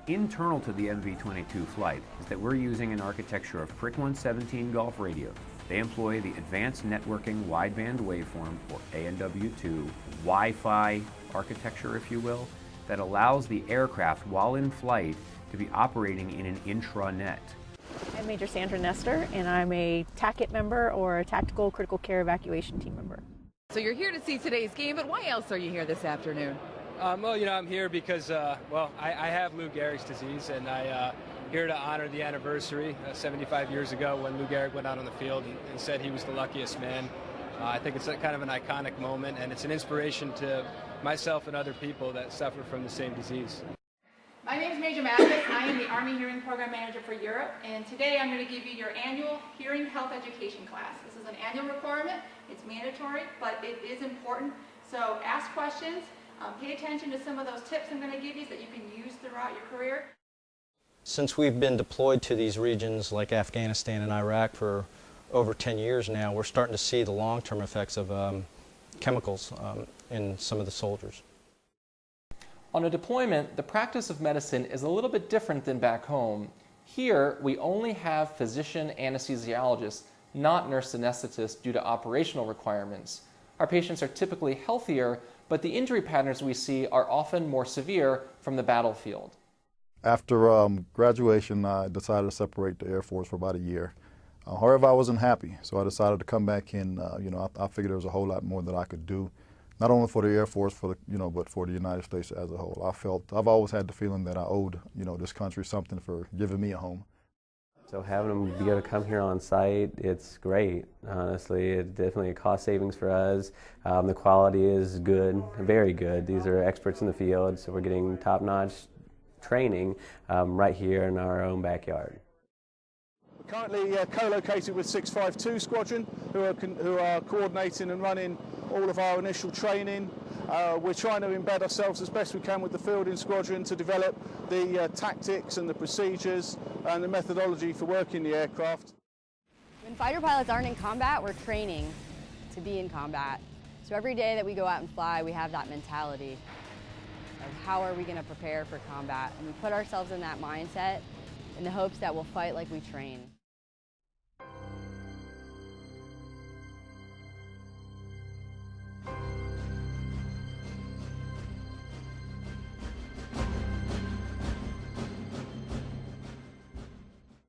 Internal to the MV-22 flight is that we're using an architecture of PRIC 117 Golf radios. They employ the Advanced Networking Wideband Waveform, or ANW2, Wi-Fi architecture, if you will, that allows the aircraft, while in flight, to be operating in an intranet. I'm Major Sandra Nestor, and I'm a TACIT member, or a Tactical Critical Care Evacuation Team member. So you're here to see today's game, but why else are you here this afternoon? Well, I'm here because, I have Lou Gehrig's disease, and I'm here to honor the anniversary 75 years ago when Lou Gehrig went out on the field and said he was the luckiest man. I think it's kind of an iconic moment, and it's an inspiration to myself and other people that suffer from the same disease. My name is Major Mathis. I am the Army Hearing Program Manager for Europe, and today I'm going to give you your annual Hearing Health Education class. This is an annual requirement. It's mandatory, but it is important. So ask questions. Pay attention to some of those tips I'm going to give you that you can use throughout your career. Since we've been deployed to these regions like Afghanistan and Iraq for over 10 years now, we're starting to see the long-term effects of chemicals in some of the soldiers. On a deployment, the practice of medicine is a little bit different than back home. Here, we only have physician anesthesiologists, not nurse anesthetists, due to operational requirements. Our patients are typically healthier, but the injury patterns we see are often more severe from the battlefield. After graduation, I decided to separate the Air Force for about a year. However, I wasn't happy, so I decided to come back in. I figured there was a whole lot more that I could do, not only for the Air Force, but for the United States as a whole. I've always had the feeling that I owed, this country something for giving me a home. So having them be able to come here on site, it's great. Honestly, it's definitely a cost savings for us. The quality is good, very good. These are experts in the field, so we're getting top-notch training right here in our own backyard. We're currently co-located with 652 Squadron, who are coordinating and running all of our initial training. We're trying to embed ourselves as best we can with the fielding squadron to develop the tactics and the procedures and the methodology for working the aircraft. When fighter pilots aren't in combat, we're training to be in combat. So every day that we go out and fly, we have that mentality of how are we going to prepare for combat. And we put ourselves in that mindset in the hopes that we'll fight like we train.